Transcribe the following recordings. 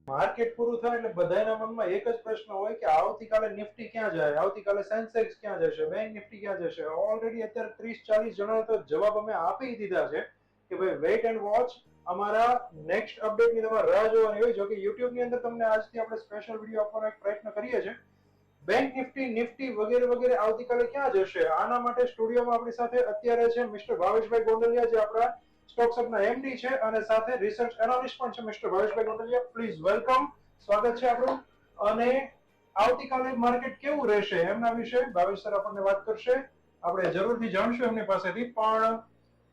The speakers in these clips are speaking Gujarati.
માર્કેટ પૂરું થાય એટલે બધાના મનમાં એક જ પ્રશ્ન હોય કે આવતીકાલે નિફ્ટી ક્યાં જાય, આવતીકાલે સેન્સેક્સ ક્યાં જશે, બેંક નિફ્ટી ક્યાં જશે. ઓલરેડી અત્યારે 30-40 જણાએ તો જવાબ અમે આપી દીધા છે કે ભાઈ વેઇટ એન્ડ વોચ. અમારા નેક્સ્ટ અપડેટની તમારે રાહ જોવાની હોય. જો કે યુટ્યુબ ની અંદર તમને આજથી આપણે સ્પેશિયલ વિડીયો આપવાનો એક પ્રયત્ન કરીએ છીએ. બેંક નિફ્ટી, નિફ્ટી વગેરે વગેરે આવતીકાલે ક્યાં જશે, આના માટે સ્ટુડિયોમાં આપણી સાથે અત્યારે છે મિસ્ટર ભાવેશભાઈ ગોંડલિયા, જે આપણા સ્ટોક્સઅપના એમડી છે અને સાથે રિસર્ચ એનાલિસ્ટ પણ છે mister Bhaveshbhai Gondaliya. Please welcome, સ્વાગત છે આપણું. અને આવતીકાલે માર્કેટ કેવું રહેશે એમના વિશે ભાવેશ સર આપણને વાત કરશે. આપણે જરૂરથી જાણશું એમની પાસેથી. પણ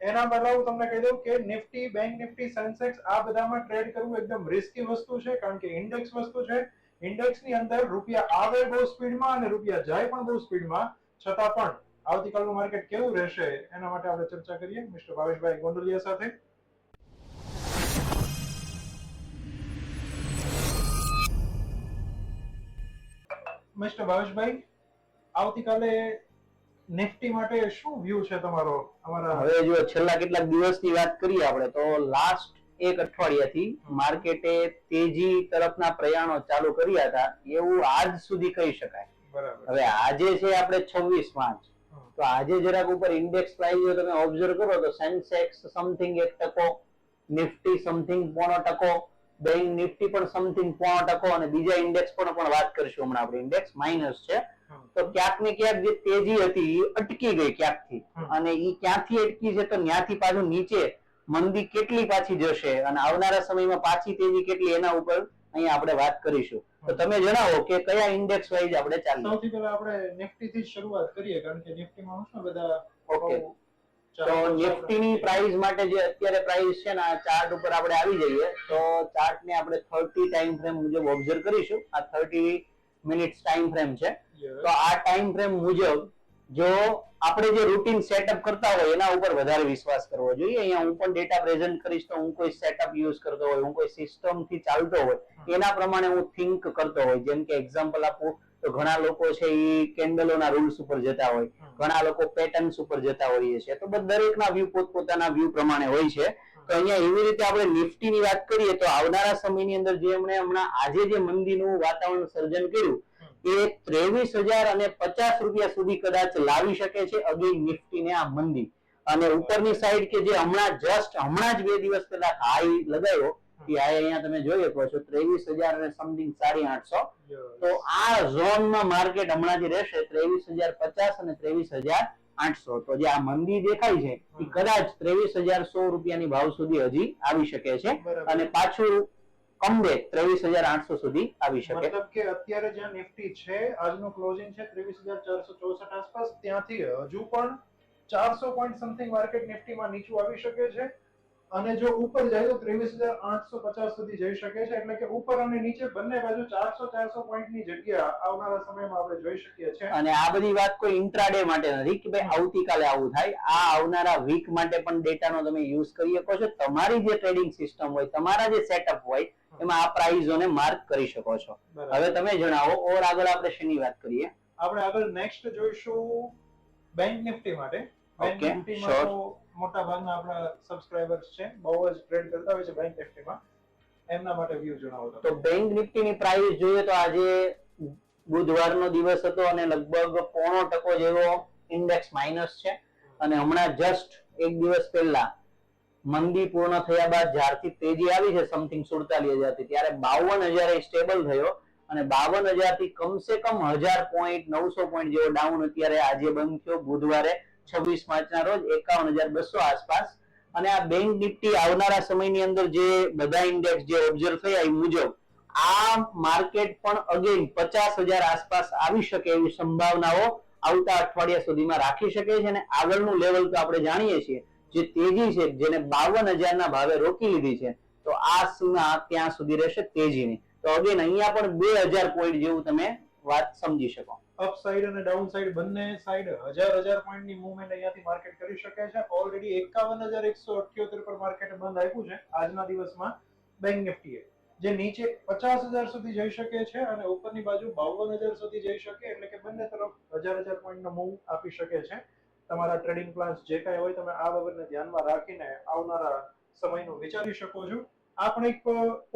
એના પહેલા હું તમને કહી દઉં કે નિફ્ટી, બેંક નિફ્ટી, સેન્સેક્સ આ બધામાં ટ્રેડ કરવું એકદમ રિસ્કી વસ્તુ છે, કારણ કે ઇન્ડેક્સ વસ્તુ છે. ઇન્ડેક્સની અંદર રૂપિયા આવે બહુ સ્પીડમાં અને રૂપિયા જાય પણ બહુ સ્પીડમાં. છતાં પણ આવતીકાલનું માર્કેટ કેવું રહેશે એના માટે આપણે ચર્ચા કરીએ મિસ્ટર ભાવેશભાઈ ગોંડલિયા સાથે. મિસ્ટર ભાવેશભાઈ, આવતીકાલે નિફ્ટી માટે શું વ્યૂ છે તમારો? અમારા હવે જો છેલ્લા કેટલાક દિવસની વાત કરીએ આપણે તો લાસ્ટ એક અઠવાડિયાથી માર્કેટે તેજી તરફના પ્રયાણો ચાલુ કર્યા હતા એવું આજ સુધી કહી શકાય. બરાબર. હવે આજે છે આપણે 26 માર્ચ, તો આજે જરાક ઉપર ઇન્ડેક્સ પ્રાઇસ જો તમે ઓબ્ઝર્વ કરો તો Sensex something 1%, Nifty something 0.5%, bank Nifty પણ સમથિંગ 0.5% અને બીજા ઇન્ડેક્સ પણ વાત કરીશું હમણાં. આપણે ઇન્ડેક્સ માઇનસ છે, તો ક્યાંક ને ક્યાંક જે તેજી હતી એ અટકી ગઈ ક્યાંકથી. અને એ ક્યાંથી અટકી છે તો ત્યાંથી પાછું નીચે મંદી કેટલી પાછી જશે અને આવનારા સમયમાં પાછી તેજી કેટલી એના ઉપર અહીંયા આપણે વાત કરીશું. તો તમે જણાવો કે કયા ઇન્ડેક્સ વાઇઝ આપણે ચાલીએ. સૌથી પહેલા આપણે નિફ્ટી થી શરૂઆત કરીએ, કારણ કે નિફ્ટીમાં શું બધા ઓકે, તો નિફ્ટીની પ્રાઇસ માટે જે અત્યારે પ્રાઇસ છે ને આ ચાર્ટ ઉપર આપણે આવી જઈએ તો ચાર્ટ ને આપણે 30 ટાઈમ ફ્રેમ મુજબ ઓબ્ઝર્વ કરીશું. આ 30 મિનિટ્સ ટાઈમ ફ્રેમ છે. તો આ ટાઈમ ફ્રેમ મુજબ જો આપણે જે રૂટીન સેટઅપ કરતા હોય એના ઉપર વધારે વિશ્વાસ કરવો જોઈએ. અહીંયા હું પણ ડેટા પ્રેઝન્ટ કરીશ તો હું કોઈ સેટઅપ યુઝ કરતો હોય, હું કોઈ સિસ્ટમ થી ચાલતો હોય એના પ્રમાણે હું થિંક કરતો હોય. જેમ કે એક્ઝામ્પલ આપું તો ઘણા લોકો છે એ કેન્ડલોના રૂલ્સ ઉપર જતા હોય, ઘણા લોકો પેટર્ન્સ ઉપર જતા હોઈએ છે. તો દરેકના વ્યૂ પોતપોતાના વ્યૂ પ્રમાણે હોય છે. તો અહીંયા એવી રીતે આપણે નિફ્ટીની વાત કરીએ તો આવનારા સમયની અંદર જે હમણાં આજે જે મંદીનું વાતાવરણ સર્જન કર્યું એ 23,050 રૂપિયા સુધી કદાચ લાવી શકે છે અગેન નિફ્ટીને આ મંદી. અને ઉપરની સાઈડ કે જે હમણાં જ 2 દિવસ પહેલા હાઈ લગાવ્યો એ હાઈ અહીંયા તમે જોઈ શકો છો 23,000 અને સમથિંગ 850. તો આ ઝોનમાં માર્કેટ હમણાંથી રહેશે 23,050 અને 23,800. તો જે આ મંદી દેખાય છે એ કદાચ 23,100 રૂપિયાની ભાવ સુધી હજી આવી શકે છે અને પાછું કમબેક 23,800 સુધી આવી શકે. મતલબ કે અત્યારે જ્યાં નિફ્ટી છે આજનું ક્લોઝિંગ છે 23,464 આસપાસ, ત્યાંથી હજુ પણ 400 પોઈન્ટ સમથિંગ માર્કેટ નિફ્ટીમાં નીચું આવી શકે છે. અને જો ઉપર જાય તો 23,850 સુધી જઈ શકે છે. એટલે કે ઉપર અને નીચે બંને બાજુ 400 પોઈન્ટની જગ્યા આવનારા સમયમાં આપણે જોઈ શકીએ છીએ. અને આ બધી વાત કોઈ ઇન્ટ્રાડે માટે નથી કે ભાઈ આવતીકાલે આવું થાય. આ આવનારા વીક માટે પણ ડેટાનો તમે યુઝ કરી શકો છો. તમારી જે ટ્રેડિંગ સિસ્ટમ હોય, તમારા જે સેટઅપ હોય એમાં આ પ્રાઇઝોને માર્ક કરી શકો છો. હવે તમે જણાવો ઓર આગળ આપણે શેની વાત કરીએ? આપણે આગળ નેક્સ્ટ જોઈશું બેંક નિફ્ટી માટે. બેંક નિફ્ટીમાં તો મોટા ભાગના આપણા સબસ્ક્રાઇબર્સ છે, બહુ જ ટ્રેડ કરતા હોય છે બેંક નિફ્ટીમાં. એમના માટે વ્યૂ જણાવો. તો બેંક નિફ્ટીની પ્રાઇસ જોઈએ તો આજે બુધવારનો દિવસ હતો અને લગભગ 0.5% જેવો ઇન્ડેક્સ માઇનસ છે. અને હમણાં જસ્ટ એક દિવસ પહેલા મંદી પૂર્ણ થયા બાદ જ્યારથી તેજી આવી છે સમથિંગ 47,000 થી, ત્યારે 52,000 સ્ટેબલ થયો અને 52,000 થી કમસે કમ 1,000 પોઈન્ટ 900 પોઈન્ટ જેવો ડાઉન અત્યારે આજે બંધ થયો બુધવારે 26 માર્ચના રોજ 51,200 આસપાસ. અને આ બેંક નિફ્ટી આવનારા સમયની અંદર જે બધા ઇન્ડેક્સ જે ઓબ્ઝર્વ થયા એ મુજબ આ માર્કેટ પણ અગેન 50,000 આસપાસ આવી શકે એવી સંભાવનાઓ આવતા અઠવાડિયા સુધીમાં રાખી શકે છે. અને આગળનું લેવલ તો આપણે જાણીએ છીએ જે તેજી છે જેને 52,000 ના ભાવે રોકી લીધી છે, તો આ સીમા ત્યાં સુધી રહેશે તેજીની. તો અગેન અહીંયા પણ 2,000 પોઈન્ટ જેવું તમે વાત સમજી શકો. અપ સાઈડ અને ડાઉન સાઈડ બંને સાઈડ 1,000 પોઈન્ટની મૂવમેન્ટ અહીંયાથી માર્કેટ કરી શકે છે. ઓલરેડી 51,178 પર માર્કેટ બંધ આપ્યું છે આજના દિવસમાં બેંક નિફ્ટીએ, જે નીચે 50,000 સુધી જઈ શકે છે અને ઉપરની બાજુ 52,000 સુધી જઈ શકે. એટલે કે બંને તરફ 1,000 પોઈન્ટનો મૂવ આપી શકે છે. તમારા ટ્રેડિંગ પ્લાન્સ જે કાંઈ હોય તમે આ બાબતને ધ્યાનમાં રાખીને આવનારા સમયનું વિચારી શકો છો. આ પણ એક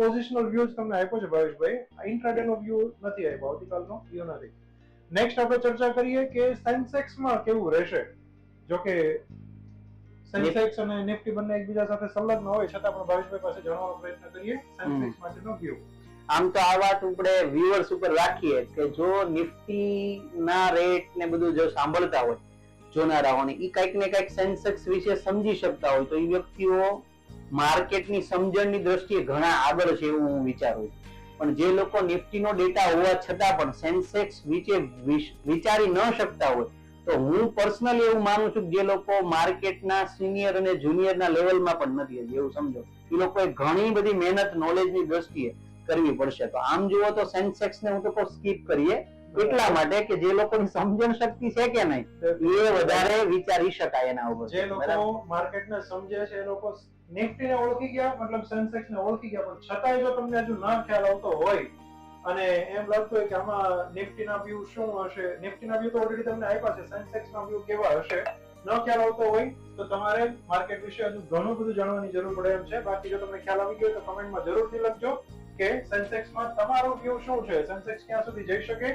પોઝિશનલ વ્યૂ તમને આપ્યો છે ભાવેશભાઈ, ઇન્ટ્રાડે નો વ્યૂ નથી આપ્યો, આવતીકાલનો વ્યૂ નથી. નેક્સ્ટ આપણે ચર્ચા કરીએ કે સેન્સેક્સ માં કેવું રહેશે. જો કે સેન્સેક્સ અને નિફ્ટી બંને એકબીજા સાથે સંલગ્ન હોય છતાં પણ ભાવેશભાઈ પાસે જાણવાનો પ્રયત્ન કરીએ સેન્સેક્સ માટેનો વ્યૂ. આમ તો આ વાત આપણે વ્યુઅર્સ ઉપર રાખીએ કે જો નિફ્ટી ના રેટ ને બધું જો સાંભળતા હોય જોનારાઓને, ઈ કઈક ને કઈક સેન્સેક્સ વિશે સમજી શકતા હોય તો એ વ્યક્તિઓ માર્કેટની સમજણની દ્રષ્ટિએ ઘણા આગળ છે એવું હું વિચારું છું. પણ જે લોકો નિફ્ટીનો ડેટા હોવા છતાં પણ સેન્સેક્સ વિશે વિચારી ન શકતા હોય તો હું પર્સનલી એવું માનું છું કે જે લોકો માર્કેટના સિનિયર અને જુનિયરના લેવલમાં પણ નથી, એવું સમજો એ લોકોએ ઘણી બધી મહેનત નોલેજની દ્રષ્ટિએ કરવી પડશે. તો આમ જુઓ તો સેન્સેક્સ ને હું તો સ્કીપ કરીએ એટલા માટે કે જે લોકોની સમજણ શક્તિ છે કે નહીં એ વધારે વિચારી શકાય એના ઉપર. જે લોકો માર્કેટને સમજે છે એ લોકો નિફ્ટીને ઓળખી ગયા, મતલબ સેન્સેક્સને ઓળખી ગયા, પણ છતાંય જો તમને હજુ ના ખ્યાલ આવતો હોય અને એમ લાગતું હોય કે આમાં નિફ્ટીના વ્યૂ શું હશે, નિફ્ટીના વ્યૂ તો ઓલરેડી તમને આપ્યા છે, સેન્સેક્સના વ્યૂ કેવા હશે ન ખ્યાલ આવતો હોય તો તમારે માર્કેટ વિશે હજુ ઘણું બધું જાણવાની જરૂર પડે એમ છે. બાકી જો તમને ખ્યાલ આવી ગયો તો કમેન્ટમાં જરૂરથી લખજો કે સેન્સેક્સમાં તમારો વ્યૂ શું છે, સેન્સેક્સ ક્યાં સુધી જઈ શકે.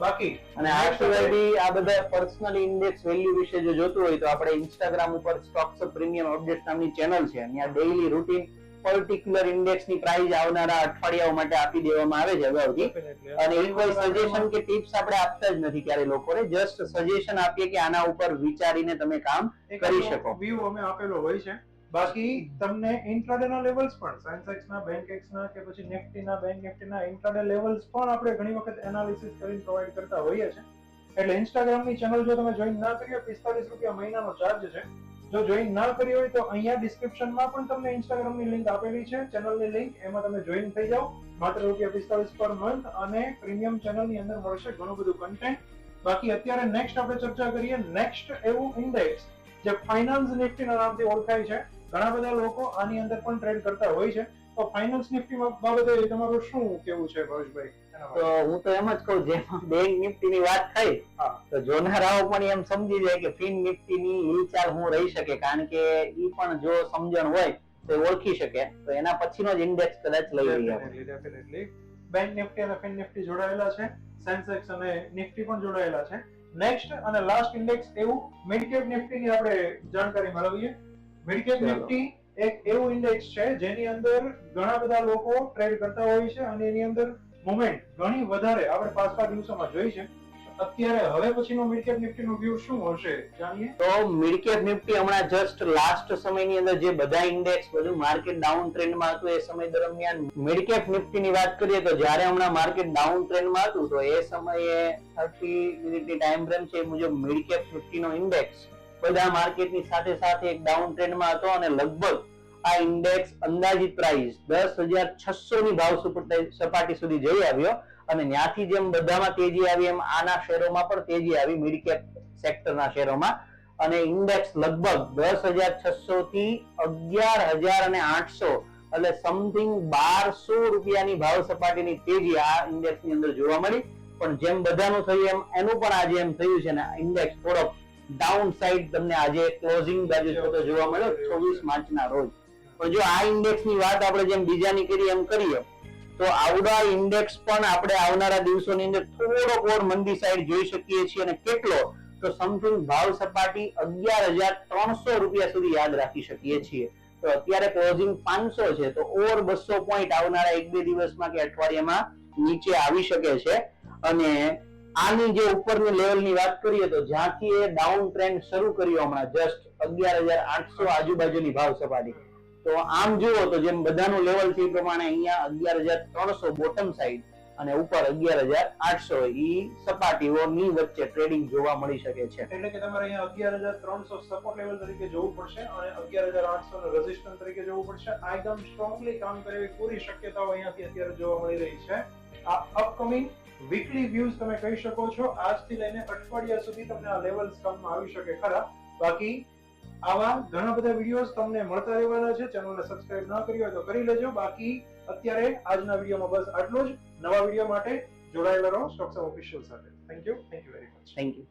બાકી અને આ સિવાય બી આ બધા પર્સનલ ઇન્ડેક્સ વેલ્યુ વિશે જો જોતું હોય તો આપણે ઇન્સ્ટાગ્રામ ઉપર સ્ટોક્સ પ્રીમિયમ અપડેટ નામની ચેનલ છે, ત્યાં ડેઈલી રૂટીન પર્ટિક્યુલર ઇન્ડેક્સ ની પ્રાઇસ આવનારા અઠવાડિયાઓ માટે આપી દેવામાં આવે છે અગાઉથી. અને એ કોઈ સજેશન કે ટિપ્સ આપણે આપતા જ નથી ક્યારે લોકોને, જસ્ટ સજેશન આપીએ કે આના ઉપર વિચારીને તમે કામ કરી શકો. વ્યૂ અમે આપેલો હોય છે. બાકી તમને ઇન્ટ્રાડે ના લેવલ્સ પણ સેન્સેક્સ ના, બેંક એક્સ ના કે પછી નિફ્ટી ના, બેંક નિફ્ટી ના ઇન્ટ્રાડે લેવલ્સ પણ આપણે ઘણી વખત એનાલિસિસ કરીને પ્રોવાઈડ કરતા હોઈએ છે. એટલે ઇન્સ્ટાગ્રામ ની ચેનલ જો તમે જોઈન ના કરી હોય, 45 રૂપિયા મહિનાનો ચાર્જ છે. જો જોઈન ના કરી હોય તો અહીંયા ડિસ્ક્રિપ્શનમાં પણ તમને ઇન્સ્ટાગ્રામ ની લિંક આપેલી છે, ચેનલની લિંક, એમાં તમે જોઈન થઈ જાઓ. માત્ર ₹45 પર મંથ અને પ્રીમિયમ ચેનલ ની અંદર મળશે ઘણું બધું કન્ટેન્ટ. બાકી અત્યારે નેક્સ્ટ આપણે ચર્ચા કરીએ નેક્સ્ટ એવું ઇન્ડેક્સ જે ફાઇનાન્સ નિફ્ટી ના નામથી ઓળખાય છે. ઘણા બધા લોકો આની અંદર પણ ટ્રેડ કરતા હોય છે. તો ફાઇનાન્સ નિફ્ટી બાબતે તમારું શું કેવું છે ભાવેશભાઈ? તો હું તો એમ જ કહું, જેમાં બેંક નિફ્ટી ની વાત થઈ તો જોનારાઓ પણ એમ સમજી જાય કે ફિન નિફ્ટી ની હિલચાલ હું રહી શકે, કારણ કે ઈ પણ જો સમજણ હોય તો ઓળખી શકે. તો એના પછીનો જ ઇન્ડેક્સ કદાચ લઈ લઈએ. ડેફિનેટલી બેંક નિફ્ટી અને ફિન નિફ્ટી જોડાયેલા છે, સેન્સેક્સ અને નિફ્ટી પણ જોડાયેલા છે. નેક્સ્ટ અને લાસ્ટ ઇન્ડેક્સ એવું મિડ કેપ નિફ્ટી ની આપણે જાણકારી મેળવીએ. મિડ કેપ નિફ્ટી એક એવું ઇન્ડેક્સ છે જેની અંદર ઘણા બધા લોકો ટ્રેડ કરતા હોય છે અને એની અંદર મોમેન્ટ ઘણી વધારે આપણે પાછલા દિવસોમાં જોઈ છે. અત્યારે હવે પછીનો મિડ કેપ નિફ્ટી નો વ્યૂ શું હશે જાણીએ. તો મિડ કેપ નિફ્ટી હમણાં જસ્ટ લાસ્ટ સમયની અંદર જે બધા ઇન્ડેક્સ બધું માર્કેટ ડાઉન ટ્રેન્ડમાં હતું એ સમય દરમિયાન મિડ કેપ નિફ્ટી ની વાત કરીએ તો જ્યારે હમણાં માર્કેટ ડાઉન ટ્રેન્ડમાં હતું તો એ સમયે 30 મિનિટની ટાઈમ ફ્રેમ છે એ મુજબ મિડ કેપ નિફ્ટી નો ઇન્ડેક્સ બધા માર્કેટની સાથે સાથે એક ડાઉન ટ્રેન્ડમાં હતો અને લગભગ આ ઇન્ડેક્સ અંદાજિત પ્રાઇસ 10,600 ની ભાવ સપાટી સુધી જઈ આવ્યો અને ત્યાંથી જેમ બધામાં તેજી આવી એમ આના શેરોમાં પણ તેજી આવી મિડ કેપ સેક્ટરના શેરોમાં, અને ઇન્ડેક્સ લગભગ 10,600 થી 11,800 એટલે સમથિંગ 1200 રૂપિયાની ભાવ સપાટીની તેજી આ ઇન્ડેક્સ ની અંદર જોવા મળી. પણ જેમ બધાનું થયું એમ એનું પણ આજે એમ થયું છે ને ઇન્ડેક્સ થોડોક ડાઉન સાઈડ તમને આજે ક્લોઝિંગ બાજુ જોવા મળ્યો 24 માર્ચના રોજ. પણ જો આ ઇન્ડેક્સ ની વાત આપણે જેમ બીજાની કરી એમ કરીએ તો આવડા ઇન્ડેક્સ પણ આપણે આવનારા દિવસોની અંદર થોડોક ઓર મંદી સાઈડ જોઈ શકીએ છીએ. અને કેટલો તો સમથિંગ ભાવ સપાટી 11,300 રૂપિયા સુધી યાદ રાખી શકીએ છીએ. તો અત્યારે ક્લોઝિંગ 500 છે તો ઓર 200 પોઈન્ટ આવનારા 1-2 દિવસમાં કે અઠવાડિયામાં નીચે આવી શકે છે. અને આની જે ઉપરની લેવલની વાત કરીએ તો જ્યાંથી એ ડાઉન ટ્રેન્ડ શરૂ કર્યો હમણાં જસ્ટ 11,800 આજુબાજુની ભાવ સપાટી, તો આમ જુઓ તો જેમ બધાનું લેવલ છે એ પ્રમાણે અહીંયા 11,300 બોટમ સાઈડ અને ઉપર 11,800 ઈ સપાટીઓની વચ્ચે ટ્રેડિંગ જોવા મળી શકે છે. એટલે કે તમારે અહીંયા 11,300 સપોર્ટ લેવલ તરીકે જોવું પડશે અને 11,800 નો રેઝિસ્ટન્સ તરીકે જોવું પડશે. આ એકદમ સ્ટ્રોંગલી કામ કરે એવી પૂરી શક્યતાઓ અહીંયાથી અત્યારે જોવા મળી રહી છે. આ અપકમિંગ વીકલી વ્યૂઝ તમે કહી શકો છો, આજથી લઈને અઠવાડિયા સુધી તમને આ લેવલ્સ કામમાં આવી શકે ખરા. બાકી આવા ઘણા બધા વિડીયોઝ તમને મળતા રહેવાના છે. ચેનલને સબસ્ક્રાઇબ ન કરી હોય તો કરી લેજો. બાકી અત્યારે આજના વિડીયોમાં બસ આટલું જ. નવા વિડીયો માટે જોડાયેલા રહો સ્ટોક્સ ઓફિશિયલ સાથે. Thank you very much. Thank you.